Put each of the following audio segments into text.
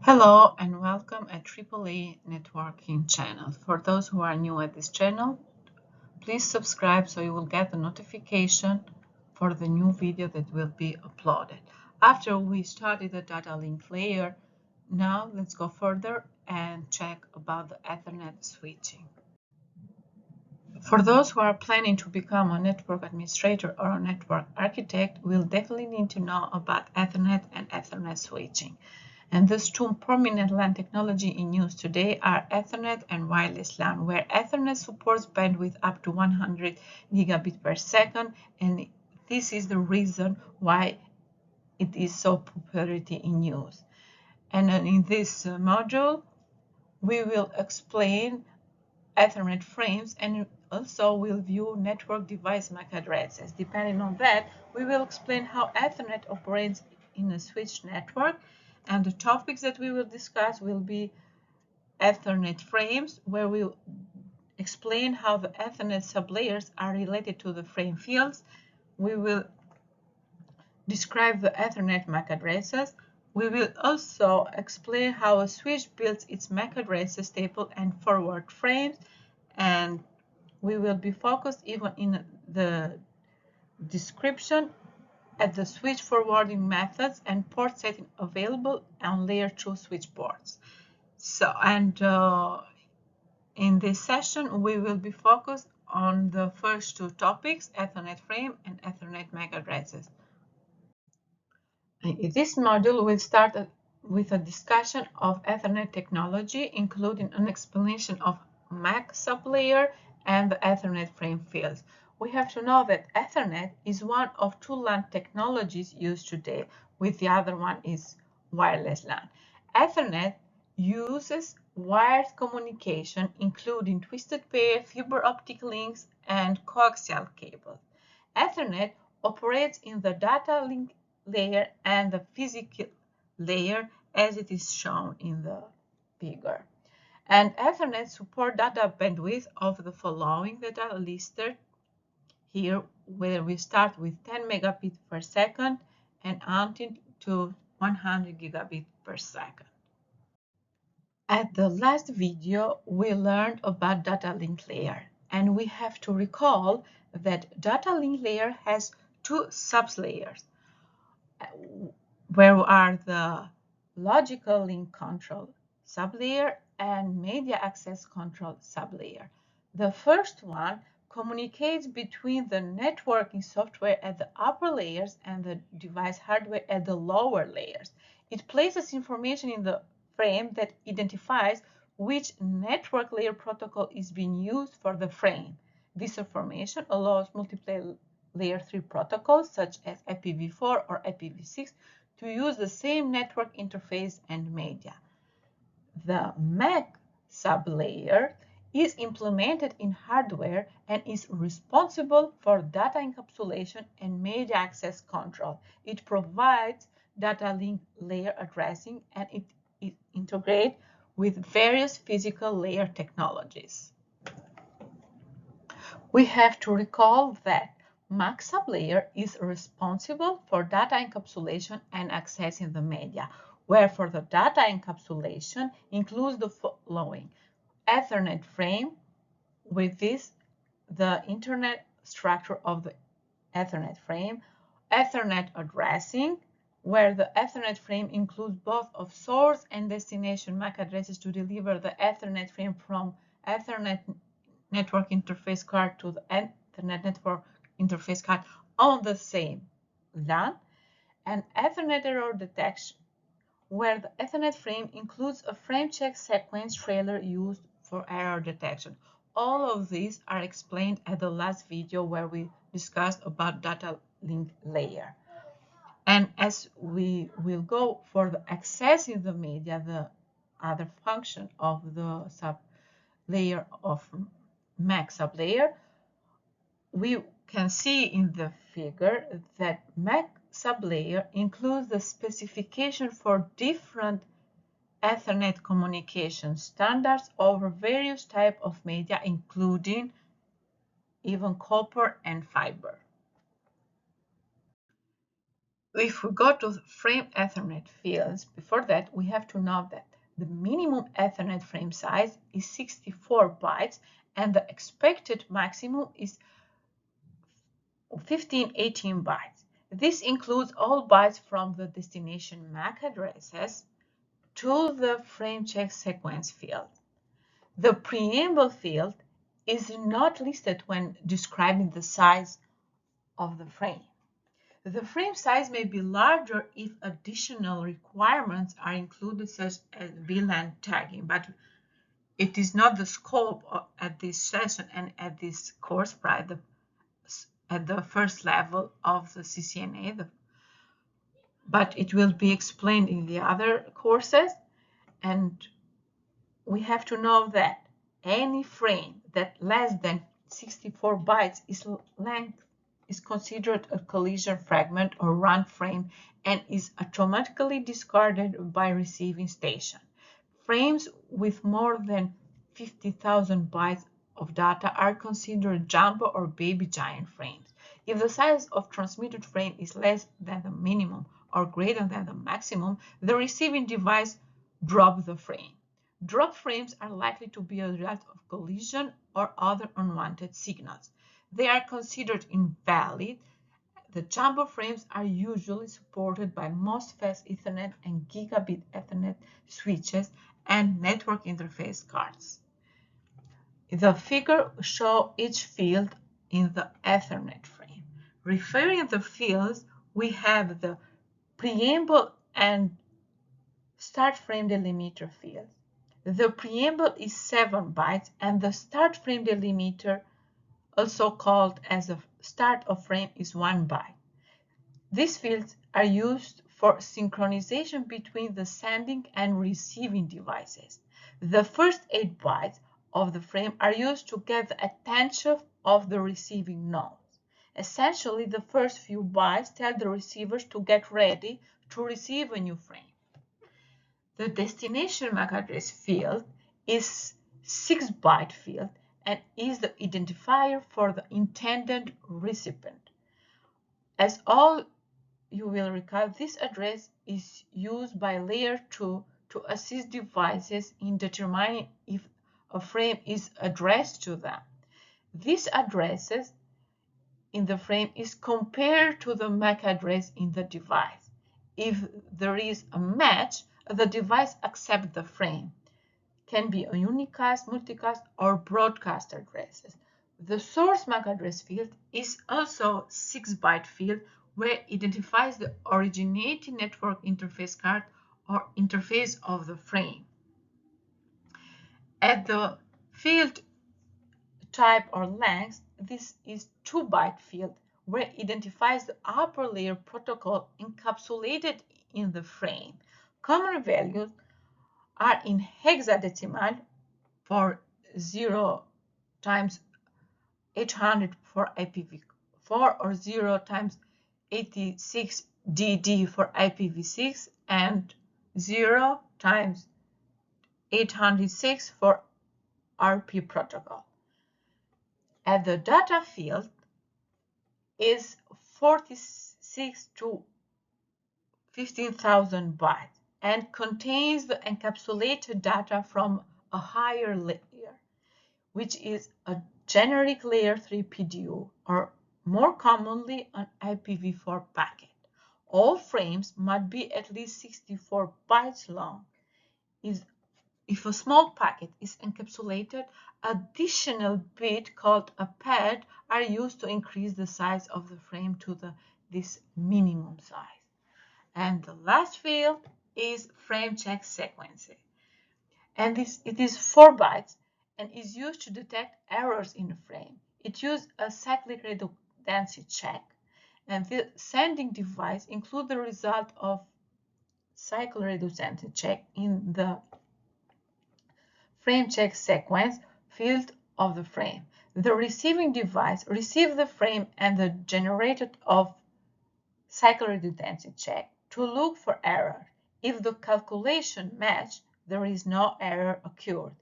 Hello and welcome at AAA Networking channel. For those who are new at this channel, please subscribe so you will get the notification for the new video that will be uploaded. After we started the data link layer, now let's go further and check about the Ethernet switching. For those who are planning to become a network administrator or a network architect, we'll definitely need to know about Ethernet and Ethernet switching. And these two prominent LAN technology in use today are Ethernet and wireless LAN, where Ethernet supports bandwidth up to 100 gigabit per second, and this is the reason why it is so popular in use. And in this module, we will explain Ethernet frames and also we'll view network device MAC addresses. Depending on that, we will explain how Ethernet operates in a switched network, and the topics that we will discuss will be Ethernet frames, where we'll explain how the Ethernet sublayers are related to the frame fields. We will describe the Ethernet MAC addresses. We will also explain how a switch builds its MAC addresses table and forward frames, and we will be focused even in the description at the switch forwarding methods and port setting available on layer 2 switch ports. In this session, we will be focused on the first two topics, Ethernet frame and Ethernet MAC addresses. In this module, we'll start with a discussion of Ethernet technology, including an explanation of MAC sublayer and the Ethernet frame fields. We have to know that Ethernet is one of two LAN technologies used today, with the other one is wireless LAN. Ethernet uses wired communication, including twisted pair, fiber optic links, and coaxial cables. Ethernet operates in the data link layer and the physical layer as it is shown in the figure. And Ethernet support data bandwidth of the following that are listed here, where we start with 10 megabit per second and until to 100 gigabit per second. At the last video, we learned about data link layer, and we have to recall that data link layer has two sublayers, where are the logical link control sublayer and media access control sublayer. The first one communicates between the networking software at the upper layers and the device hardware at the lower layers. It places information in the frame that identifies which network layer protocol is being used for the frame. This information allows multiple layer 3 protocols such as IPv4 or IPv6 to use the same network interface and media. The MAC sublayer is implemented in hardware and is responsible for data encapsulation and media access control. It provides data link layer addressing, and it integrates with various physical layer technologies. We have to recall that MAC sublayer is responsible for data encapsulation and accessing the media, where for the data encapsulation includes the following: Ethernet frame, with this the internet structure of the Ethernet frame; Ethernet addressing, where the Ethernet frame includes both of source and destination MAC addresses to deliver the Ethernet frame from Ethernet network interface card to the Ethernet network interface card on the same LAN; and Ethernet error detection, where the Ethernet frame includes a frame check sequence trailer used for error detection. All of these are explained at the last video where we discussed about data link layer. And as we will go for the accessing the media, the other function of the sublayer of MAC sublayer, we can see in the figure that MAC sublayer includes the specification for different Ethernet communication standards over various types of media, including even copper and fiber. If we go to the frame Ethernet fields, before that we have to know that the minimum Ethernet frame size is 64 bytes and the expected maximum is 1518 bytes. This includes all bytes from the destination MAC addresses to the frame check sequence field. The preamble field is not listed when describing the size of the frame. The frame size may be larger if additional requirements are included, such as VLAN tagging, but it is not the scope at this session and at this course at the first level of the CCNA, but it will be explained in the other courses. And we have to know that any frame that less than 64 bytes length is considered a collision fragment or run frame and is automatically discarded by receiving station. Frames with more than 50,000 bytes of data are considered jumbo or baby giant frames. If the size of transmitted frame is less than the minimum or greater than the maximum, the receiving device drops the frame. Drop frames are likely to be a result of collision or other unwanted signals. They are considered invalid. The jumbo frames are usually supported by most fast Ethernet and gigabit Ethernet switches and network interface cards. The figure shows each field in the Ethernet frame. Referring to the fields, we have the preamble and start frame delimiter fields. The preamble is 7 bytes and the start frame delimiter, also called as a start of frame, is 1 byte. These fields are used for synchronization between the sending and receiving devices. The first 8 bytes of the frame are used to get the attention of the receiving nodes. Essentially, the first few bytes tell the receivers to get ready to receive a new frame. The destination MAC address field is 6-byte field and is the identifier for the intended recipient. As all you will recall, this address is used by layer 2 to assist devices in determining if a frame is addressed to them. These addresses in the frame is compared to the MAC address in the device. If there is a match, the device accepts the frame. Can be a unicast, multicast, or broadcast addresses. The source MAC address field is also 6-byte field where it identifies the originating network interface card or interface of the frame. At the field type or length, this is 2-byte field where it identifies the upper layer protocol encapsulated in the frame. Common values are in hexadecimal for 0 times 800 for IPv4 or 0 times 86DD for IPv6 and 0 times 806 for RP protocol. At the data field is 46 to 15,000 bytes and contains the encapsulated data from a higher layer, which is a generic layer 3 PDU, or more commonly an IPv4 packet. All frames must be at least 64 bytes long. If a small packet is encapsulated, additional bits called a pad are used to increase the size of the frame to this minimum size. And the last field is frame check sequence. And it is 4 bytes and is used to detect errors in the frame. It uses a cyclic redundancy check, and the sending device includes the result of cyclic redundancy check in the frame check sequence field of the frame. The receiving device receives the frame and the generated of cyclic redundancy check to look for error. If the calculation match, there is no error occurred.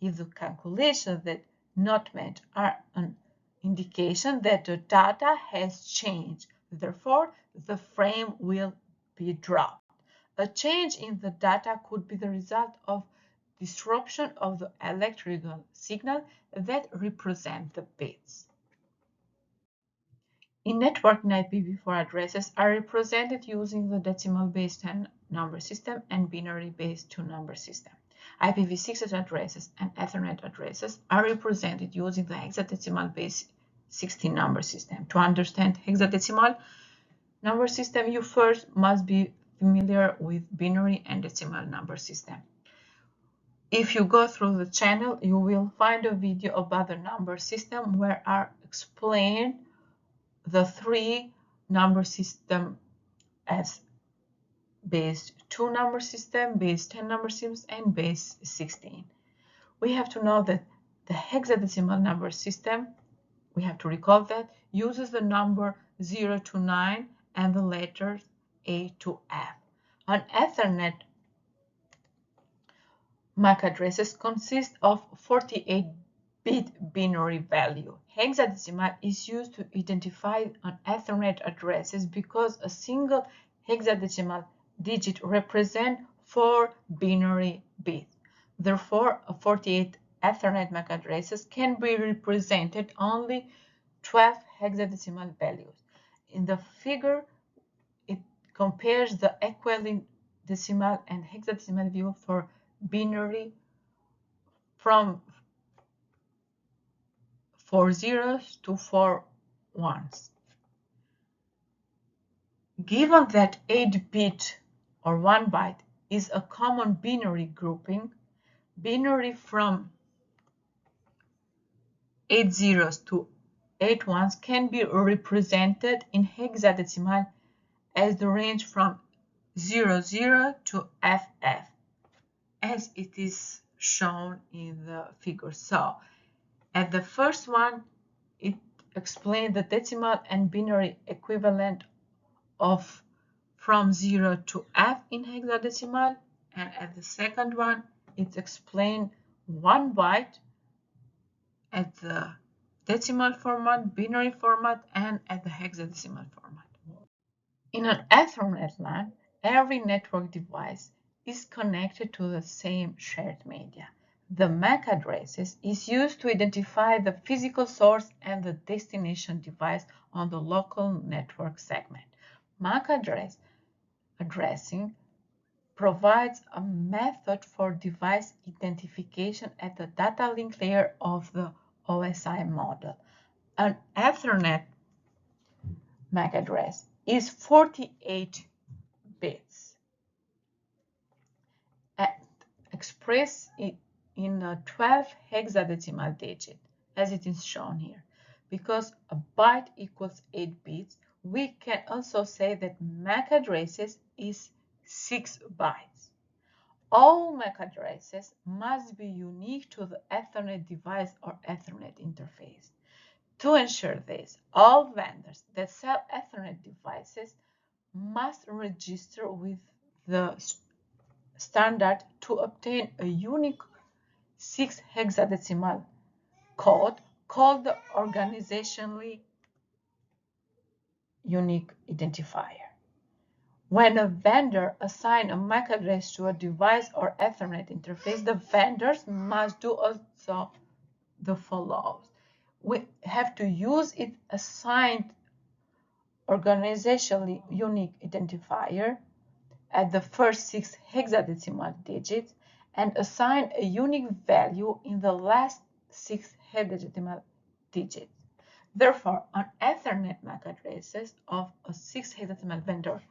If the calculations that not match are an indication that the data has changed. Therefore, the frame will be dropped. A change in the data could be the result of disruption of the electrical signal that represent the bits. In networking, IPv4 addresses are represented using the decimal-based 10-number system and binary-based 2-number system. IPv6 addresses and Ethernet addresses are represented using the hexadecimal-based 16-number system. To understand hexadecimal number system, you first must be familiar with binary and decimal number system. If you go through the channel, you will find a video about the number system where I explain the 3-number system as base 2-number system, base 10-number systems, and base 16. We have to know that the hexadecimal number system, we have to recall that, uses the number 0 to 9 and the letters A to F. An Ethernet MAC addresses consist of 48-bit binary value. Hexadecimal is used to identify an Ethernet addresses because a single hexadecimal digit represents 4 binary bits. Therefore, a 48 Ethernet MAC addresses can be represented only 12 hexadecimal values. In the figure, it compares the equivalent decimal and hexadecimal view for binary from 4 zeros to 4 ones. Given that 8-bit or 1 byte is a common binary grouping, binary from 8 zeros to 8 ones can be represented in hexadecimal as the range from 00 to FF, as it is shown in the figure. So, at the first one, it explains the decimal and binary equivalent of from 0 to F in hexadecimal, and at the second one, it explains 1 byte at the decimal format, binary format, and at the hexadecimal format. In an Ethernet LAN, every network device is connected to the same shared media. The MAC addresses is used to identify the physical source and the destination device on the local network segment. MAC addressing provides a method for device identification at the data link layer of the OSI model. An Ethernet MAC address is 48 bits and expressed in a 12 hexadecimal digit, as it is shown here. Because a byte equals 8 bits, we can also say that MAC addresses is 6 bytes. All MAC addresses must be unique to the Ethernet device or Ethernet interface. To ensure this, all vendors that sell Ethernet devices must register with the standard to obtain a unique 6 hexadecimal code called the organizationally unique identifier. When a vendor assigns a MAC address to a device or Ethernet interface, the vendors must do also the follows. We have to use its assigned organizationally unique identifier at the first 6 hexadecimal digits and assign a unique value in the last 6 hexadecimal digits. Therefore, an Ethernet MAC addresses of a 6 hexadecimal vendor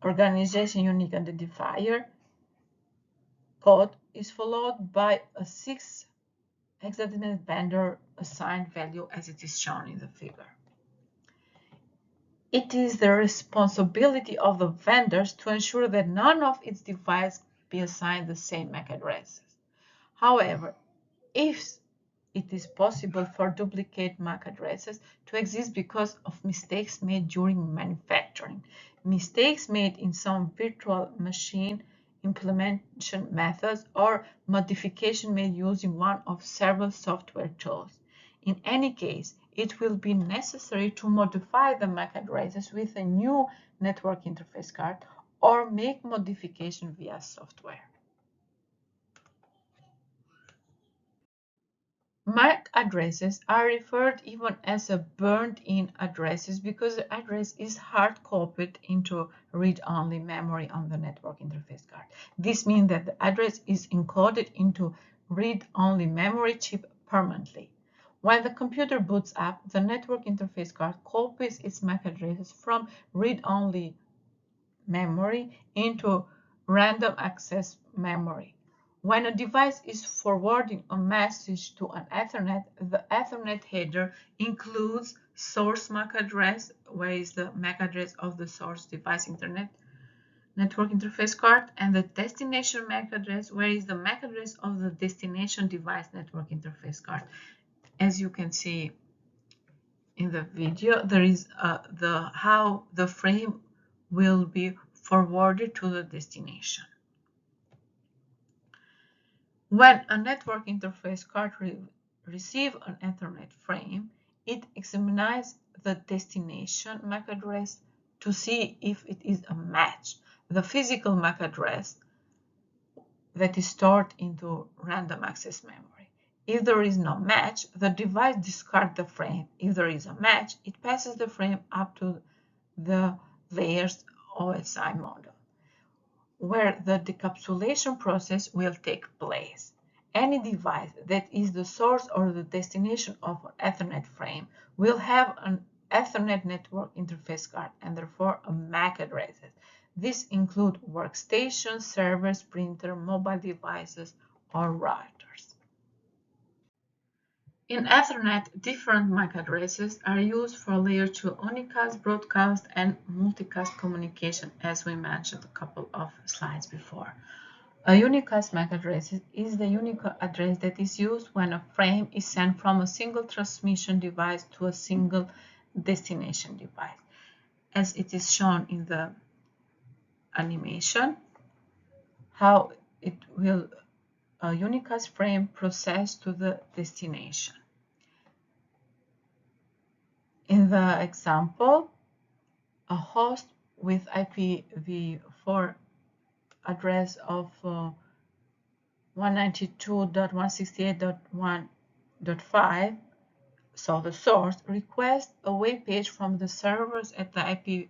organization unique identifier code is followed by a 6 hexadecimal vendor assigned value as it is shown in the figure. It is the responsibility of the vendors to ensure that none of its devices be assigned the same MAC addresses. However, if it is possible for duplicate MAC addresses to exist because of mistakes made during manufacturing, mistakes made in some virtual machine implementation methods, or modification made using one of several software tools. In any case, it will be necessary to modify the MAC addresses with a new network interface card or make modification via software. MAC addresses are referred even as a burned-in addresses because the address is hard-copied into read-only memory on the network interface card. This means that the address is encoded into read-only memory chip permanently. When the computer boots up, the network interface card copies its MAC addresses from read-only memory into random access memory. When a device is forwarding a message to an Ethernet, the Ethernet header includes source MAC address, where is the MAC address of the source device internet network interface card, and the destination MAC address, where is the MAC address of the destination device network interface card. As you can see in the video, there is how the frame will be forwarded to the destination. When a network interface card receives an Ethernet frame, it examines the destination MAC address to see if it is a match. The physical MAC address that is stored into random access memory. If there is no match, the device discards the frame. If there is a match, it passes the frame up to the layers OSI model, where the decapsulation process will take place. Any device that is the source or the destination of an Ethernet frame will have an Ethernet network interface card and therefore a MAC address. These include workstations, servers, printer, mobile devices, or routers. In Ethernet, different MAC addresses are used for Layer 2 Unicast, broadcast, and multicast communication, as we mentioned a couple of slides before. A Unicast MAC address is the unique address that is used when a frame is sent from a single transmission device to a single destination device, as it is shown in the animation, how it will a Unicast frame process to the destination. In the example, a host with IPv4 address of 192.168.1.5, so the source requests a web page from the servers at the IPv4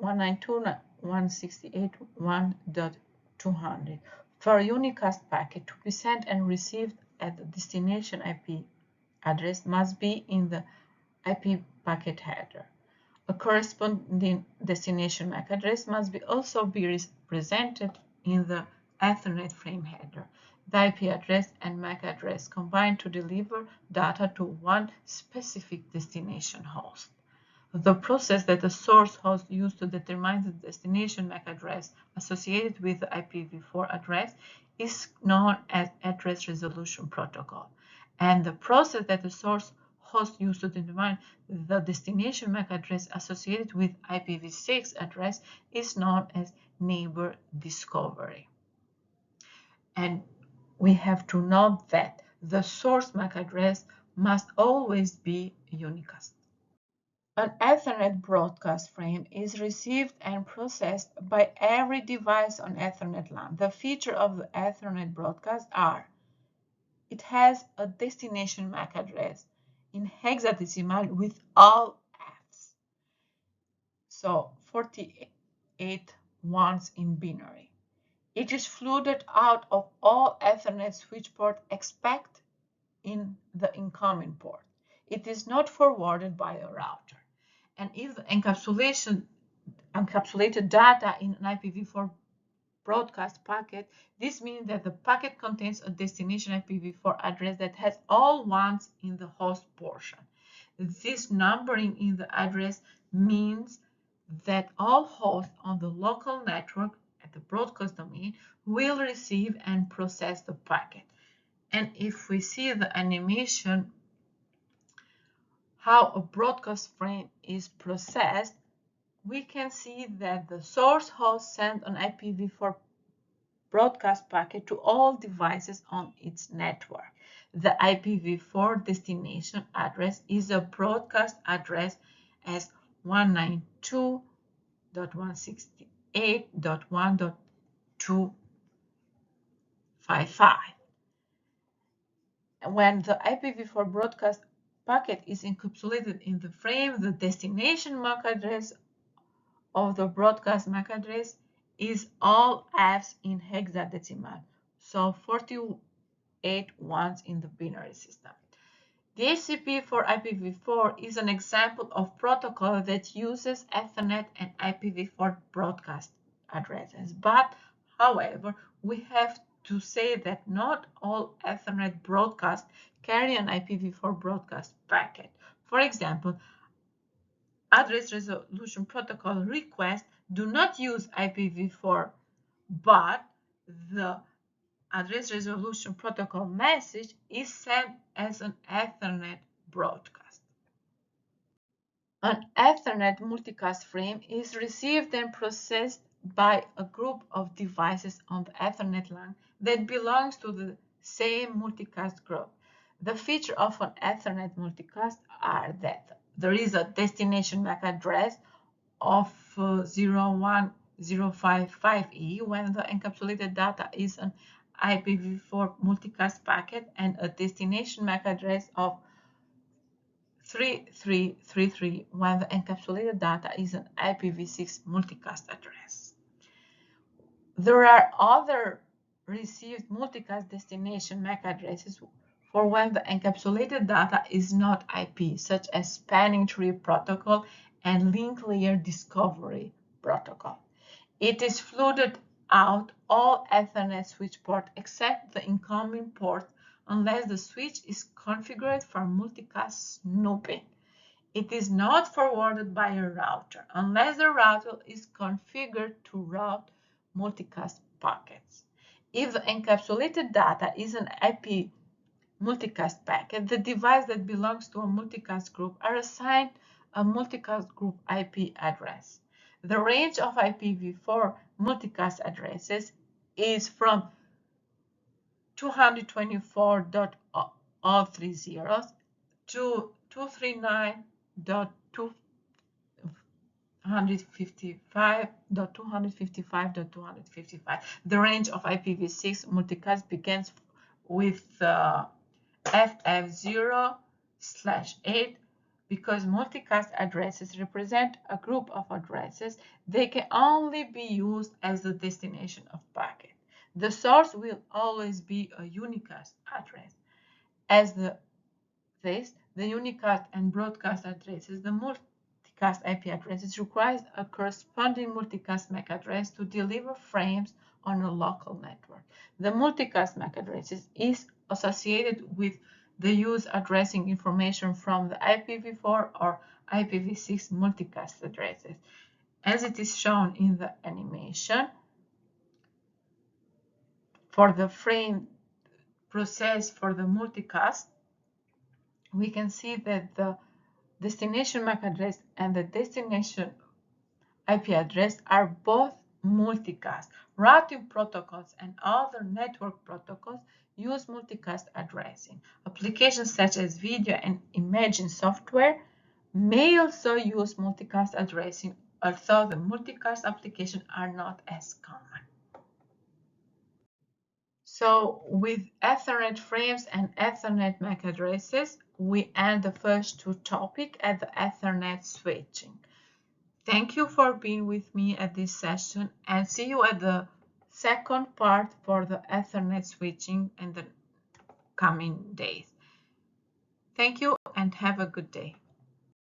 192.168.1.200 for a Unicast packet to be sent and received at the destination IP address must be in the IP packet header. A corresponding destination MAC address must also be represented in the Ethernet frame header. The IP address and MAC address combine to deliver data to one specific destination host. The process that the source host used to determine the destination MAC address associated with the IPv4 address is known as Address Resolution Protocol, and the process that the source host used to determine the destination MAC address associated with IPv6 address is known as neighbor discovery. And we have to note that the source MAC address must always be Unicast. An Ethernet broadcast frame is received and processed by every device on Ethernet LAN. The features of the Ethernet broadcast are: it has a destination MAC address in hexadecimal with all Fs, so 48 ones in binary. It is flooded out of all Ethernet switch port except in the incoming port. It is not forwarded by a router. And if the encapsulated data in an IPv4 broadcast packet, this means that the packet contains a destination IPv4 address that has all ones in the host portion. This numbering in the address means that all hosts on the local network at the broadcast domain will receive and process the packet. And if we see the animation, how a broadcast frame is processed, we can see that the source host sends an IPv4 broadcast packet to all devices on its network. The IPv4 destination address is a broadcast address as 192.168.1.255. When the IPv4 broadcast packet is encapsulated in the frame, the destination MAC address of the broadcast MAC address is all Fs in hexadecimal, so 48 ones in the binary system. DHCP for IPv4 is an example of protocol that uses Ethernet and IPv4 broadcast addresses. But, however, we have to say that not all Ethernet broadcasts carry an IPv4 broadcast packet. For example, address resolution protocol requests do not use IPv4, but the address resolution protocol message is sent as an Ethernet broadcast. An Ethernet multicast frame is received and processed by a group of devices on the Ethernet LAN that belongs to the same multicast group. The feature of an Ethernet multicast are that there is a destination MAC address of 01055E when the encapsulated data is an IPv4 multicast packet, and a destination MAC address of 3333 when the encapsulated data is an IPv6 multicast address. There are other received multicast destination MAC addresses for when the encapsulated data is not IP, such as spanning tree protocol and link layer discovery protocol. It is flooded out all Ethernet switch ports except the incoming port unless the switch is configured for multicast snooping. It is not forwarded by a router unless the router is configured to route multicast packets. If the encapsulated data is an IP multicast packet, the device that belongs to a multicast group are assigned a multicast group IP address. The range of IPv4 multicast addresses is from 224.all30 to 239.255.255. The range of IPv6 multicast begins with FF0/8. Because multicast addresses represent a group of addresses, they can only be used as the destination of packet. The source will always be a unicast address. As the unicast and broadcast addresses, the multicast IP addresses requires a corresponding multicast MAC address to deliver frames on a local network. The multicast MAC addresses is associated with the use addressing information from the IPv4 or IPv6 multicast addresses. As it is shown in the animation, for the frame process for the multicast, we can see that the destination MAC address and the destination IP address are both multicast. Routing protocols and other network protocols use multicast addressing. Applications such as video and imaging software may also use multicast addressing, although the multicast applications are not as common. So with Ethernet frames and Ethernet MAC addresses, we end the first two topics at the Ethernet switching. Thank you for being with me at this session, and see you at the second part for the Ethernet switching in the coming days. Thank you and have a good day.